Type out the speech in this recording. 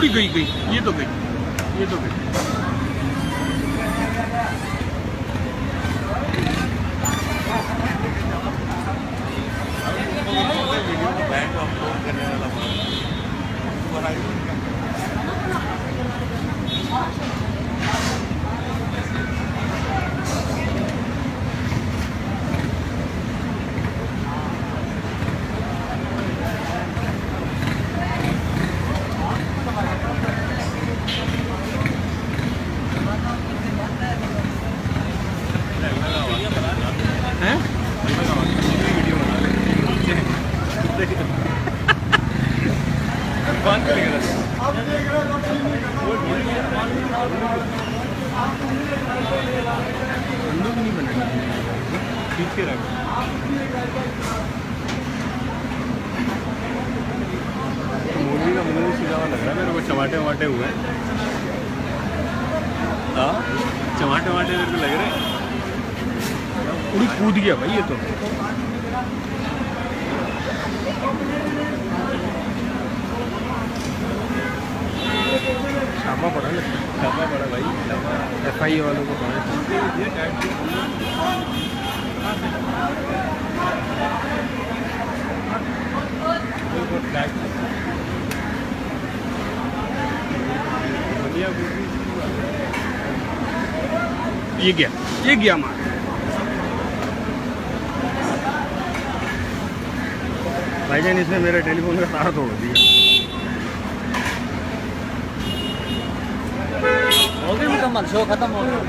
थोड़ी गई गई, ये तो गई, ये तो गई। बंदूक नहीं बना खींच के रख। मूली का मुंह सीधा हुआ लग रहा है मेरे को, टमाटे वमाटे हुए हैं। हाँ टमाटे वमाटे मेरे को लग रहे हैं। पूरी कूद गया भाई ये तो। छापा पड़ा ना, छापा पड़ा भाई, FI वालों को पड़ा। ये गया मार। भाईजान इसने मेरे टेलीफोन का तार तोड़ दिया। हो गई मुकम्मल, शो खत्म हो गया।